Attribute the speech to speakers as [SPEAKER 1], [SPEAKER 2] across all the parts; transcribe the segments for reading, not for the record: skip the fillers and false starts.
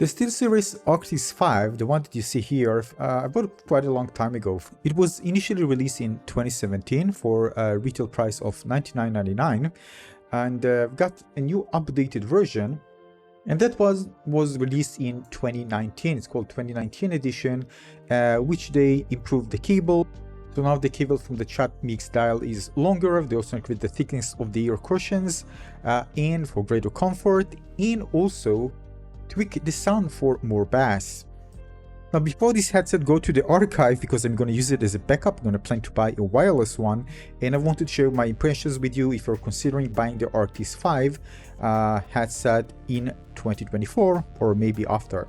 [SPEAKER 1] The SteelSeries Arctis 5, the one that you see here, I bought it quite a long time ago. It was initially released in 2017 for a retail price of $99.99, and got a new updated version, and that was released in 2019. It's called 2019 edition, which they improved the cable. So now the cable from the ChatMix dial is longer. They also increased the thickness of the ear cushions, and for greater comfort, and also tweak the sound for more bass. Now before this headset go to the archive, because I'm going to use it as a backup, I'm going to plan to buy a wireless one, and I wanted to share my impressions with you if you're considering buying the Arctis 5 headset in 2024 or maybe after.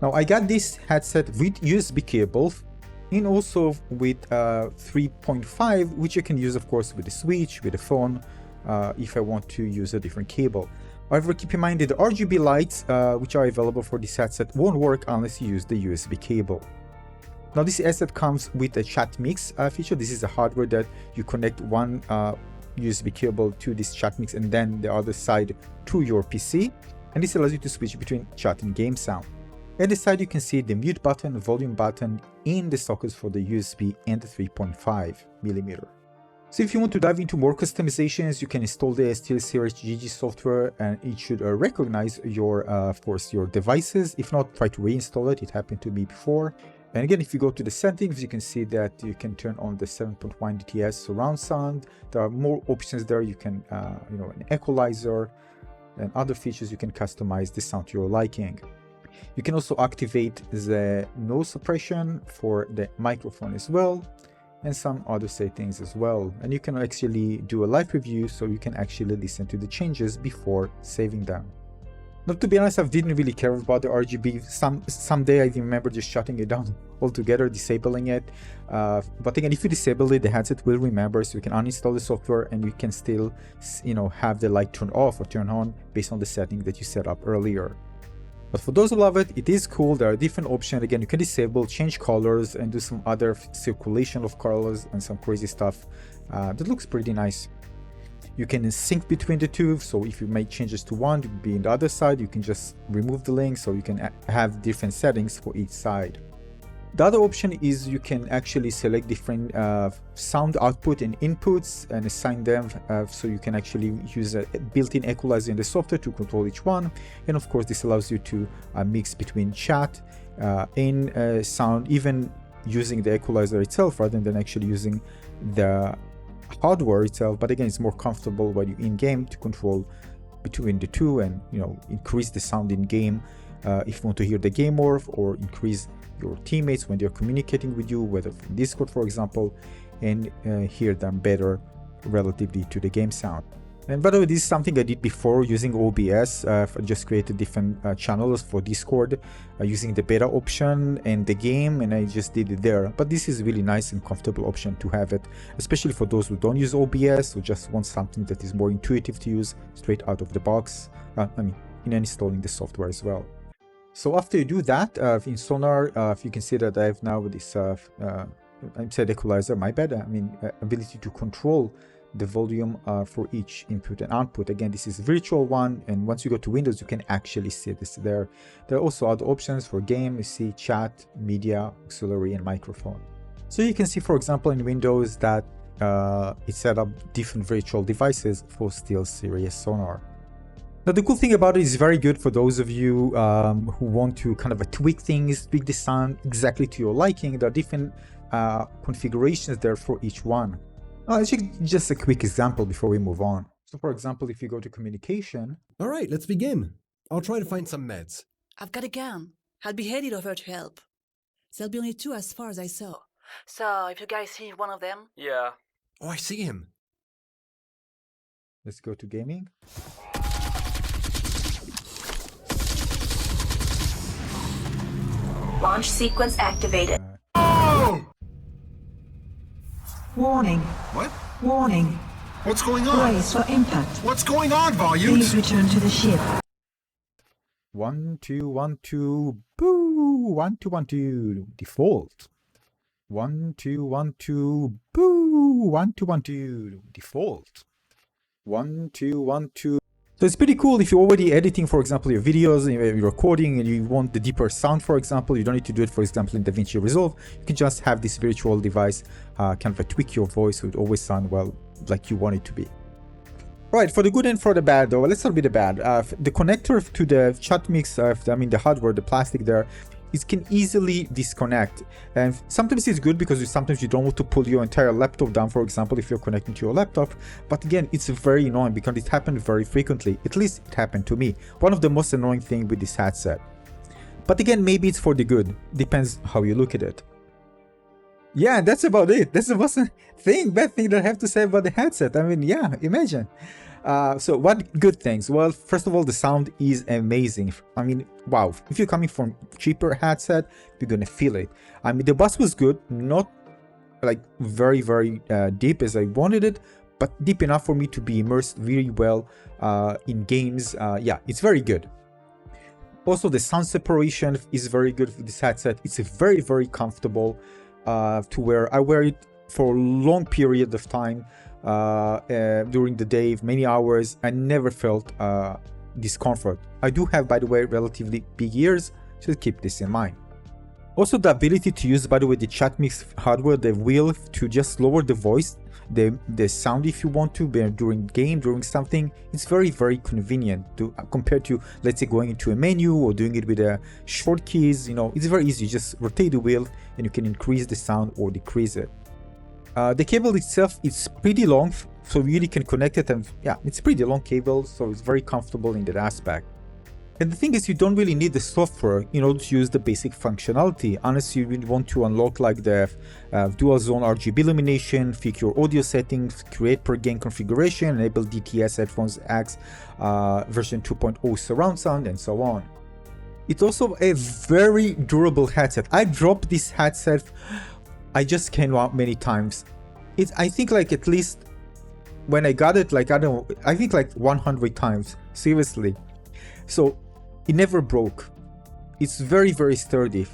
[SPEAKER 1] Now I got this headset with USB cable and also with 3.5, which you can use of course with the Switch, with the phone, if I want to use a different cable. However, keep in mind that the RGB lights, which are available for this headset, won't work unless you use the USB cable. Now this headset comes with a ChatMix feature. This is a hardware that you connect one USB cable to this ChatMix and then the other side to your PC. And this allows you to switch between chat and game sound. At the side you can see the mute button, volume button, and the sockets for the USB and the 3.5mm. So if you want to dive into more customizations, you can install the SteelSeries GG software, and it should recognize your, of course, your devices. If not, try to reinstall it. It happened to me before. And again, if you go to the settings, you can see that you can turn on the 7.1 dTS surround sound. There are more options there. You can, an equalizer and other features. You can customize the sound to your liking. You can also activate the noise suppression for the microphone as well, and some other settings as well. And you can actually do a live review, so you can actually listen to the changes before saving them. Now, to be honest, I didn't really care about the RGB. Someday I remember just shutting it down altogether, disabling it. But again, if you disable it, the headset will remember, so you can uninstall the software and you can still, have the light turn off or turn on based on the setting that you set up earlier. But for those who love it, it is cool. There are different options. Again, you can disable, change colors, and do some other circulation of colors and some crazy stuff. That looks pretty nice. You can sync between the two, so if you make changes to one to be in the other side, you can just remove the link, so you can have different settings for each side. The other option is you can actually select different sound output and inputs and assign them, so you can actually use a built-in equalizer in the software to control each one. And of course, this allows you to mix between chat and sound, even using the equalizer itself rather than actually using the hardware itself. But again, it's more comfortable when you're in-game to control between the two and increase the sound in-game if you want to hear the game more, or increase your teammates when they're communicating with you, whether from Discord for example, and hear them better relatively to the game sound. And by the way, this is something I did before using OBS. I just created different channels for Discord using the beta option and the game, and I just did it there. But this is a really nice and comfortable option to have it, especially for those who don't use OBS or just want something that is more intuitive to use straight out of the box. In installing the software as well. So after you do that, in Sonar, you can see that I have now this, I said equalizer, my bad, ability to control the volume for each input and output. Again, this is virtual one, and once you go to Windows, you can actually see this there. There are also other options for game, you see chat, media, auxiliary, and microphone. So you can see, for example, in Windows that it set up different virtual devices for SteelSeries Sonar. Now, the cool thing about it is very good for those of you who want to kind of tweak things, tweak the sound exactly to your liking. There are different configurations there for each one. Actually, just a quick example before we move on. So, for example, if you go to communication.
[SPEAKER 2] All right, let's begin. I'll try to find some meds.
[SPEAKER 3] I've got a gun. I'll be headed over to help. There'll be only 2 as far as I saw. So, if you guys see one of them...
[SPEAKER 2] Yeah. Oh, I see him.
[SPEAKER 1] Let's go to gaming.
[SPEAKER 4] Launch sequence activated.
[SPEAKER 2] Oh!
[SPEAKER 5] Warning.
[SPEAKER 2] What?
[SPEAKER 5] Warning.
[SPEAKER 2] What's going on?
[SPEAKER 5] Brace for impact.
[SPEAKER 2] What's going on, volumes?
[SPEAKER 5] Please return to the ship.
[SPEAKER 1] 1 2 1 2 boo 1 2 1 2 default 1 2 1 2 boo 1 2 1 2 default 1 2 1 2 So it's pretty cool if you're already editing, for example, your videos, you're recording, and you want the deeper sound, for example. You don't need to do it, for example, in DaVinci Resolve. You can just have this virtual device kind of tweak your voice, so it always sound well like you want it to be. Right, for the good and for the bad though, let's start with the bad. The connector to the ChatMix, I mean the hardware, the plastic there, it can easily disconnect. And sometimes it's good because sometimes you don't want to pull your entire laptop down, for example, if you're connecting to your laptop. But again, it's very annoying because it happened very frequently. At least it happened to me. One of the most annoying things with this headset. But again, maybe it's for the good. Depends how you look at it. Yeah, that's about it. That's the most bad thing that I have to say about the headset. I mean, yeah, imagine. So what good things? Well, first of all, the sound is amazing. I mean, wow. If you're coming from cheaper headset, you're gonna feel it. I mean, the bass was good, not like very, very deep as I wanted it, but deep enough for me to be immersed really well in games. Yeah, it's very good. Also, the sound separation is very good for this headset. It's a very, very comfortable to wear. I wear it for a long period of time during the day, many hours. I never felt discomfort. I do have, by the way, relatively big ears, so keep this in mind. Also, the ability to use, by the way, the ChatMix hardware, the wheel to just lower the voice, the sound if you want to, during game, during something, it's very, very convenient to compared to, let's say, going into a menu or doing it with a short keys. You know, it's very easy. You just rotate the wheel and you can increase the sound or decrease it. The cable itself is pretty long, so you really can connect it, and yeah, it's a pretty long cable, so it's very comfortable in that aspect. And the thing is, you don't really need the software in order to use the basic functionality, unless you really want to unlock like the dual zone RGB illumination, fix your audio settings, create per game configuration, enable DTS headphones X version 2.0 surround sound, and so on. It's also a very durable headset. I dropped this headset, I just came out many times. I think like at least when I got it, like I think like 100 times, seriously. So it never broke. It's very, very sturdy.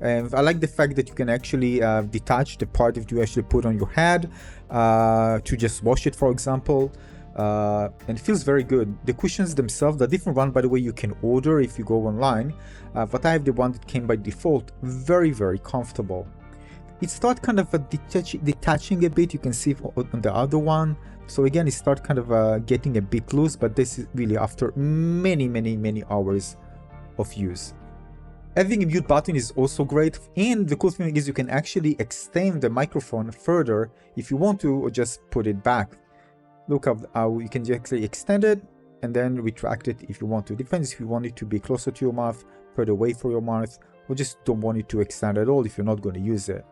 [SPEAKER 1] And I like the fact that you can actually detach the part that you actually put on your head to just wash it, for example. And it feels very good. The cushions themselves, the different one, by the way, you can order if you go online. But I have the one that came by default. Very, very comfortable. It starts kind of detaching a bit. You can see on the other one. So again, it starts kind of getting a bit loose, but this is really after many, many, many hours of use. Having a mute button is also great, and the cool thing is you can actually extend the microphone further if you want to, or just put it back. Look up how you can actually extend it and then retract it if you want to. Depends if you want it to be closer to your mouth, further away from your mouth, or just don't want it to extend at all if you're not going to use it.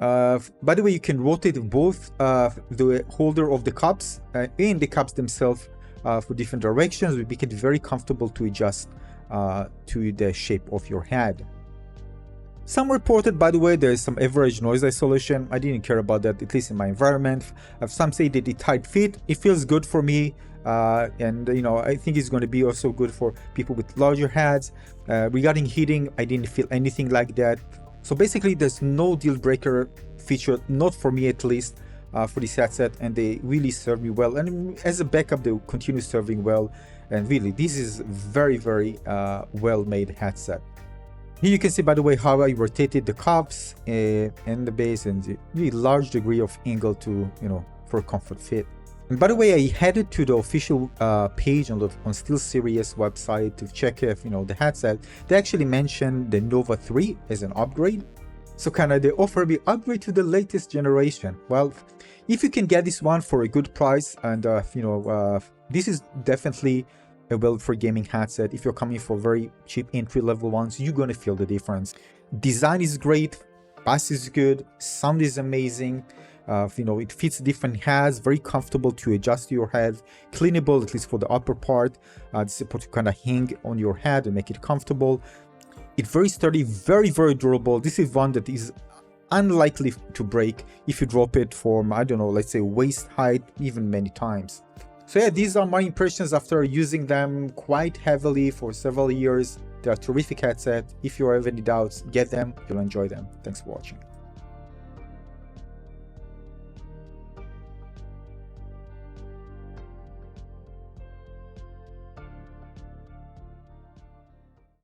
[SPEAKER 1] By the way, you can rotate both the holder of the cups and the cups themselves for different directions. It makes it very comfortable to adjust to the shape of your head. Some reported, by the way, there is some average noise isolation. I didn't care about that, at least in my environment. Some say that it tight fit. It feels good for me, and you know, I think it's going to be also good for people with larger heads. Regarding heating, I didn't feel anything like that. So basically, there's no deal breaker feature, not for me at least, for this headset, and they really serve me well. And as a backup, they will continue serving well. And really, this is very, very well-made headset. Here you can see, by the way, how I rotated the cups and the base, and a really large degree of angle to, you know, for a comfort fit. And by the way, I headed to the official page on SteelSeries website to check if, you know, the headset. They actually mentioned the Nova 3 as an upgrade. So kind of they offer me upgrade to the latest generation. Well, if you can get this one for a good price, and you know, this is definitely a well for gaming headset. If you're coming for very cheap entry-level ones, you're gonna feel the difference. Design is great, bass is good, sound is amazing. You know, it fits different heads, very comfortable to adjust to your head, cleanable, at least for the upper part. This is supposed to kind of hang on your head and make it comfortable. It's very sturdy, very, very durable. This is one that is unlikely to break if you drop it from, I don't know, let's say waist height, even many times. So yeah, these are my impressions after using them quite heavily for several years. They are a terrific headset. If you have any doubts, get them, you'll enjoy them. Thanks for watching.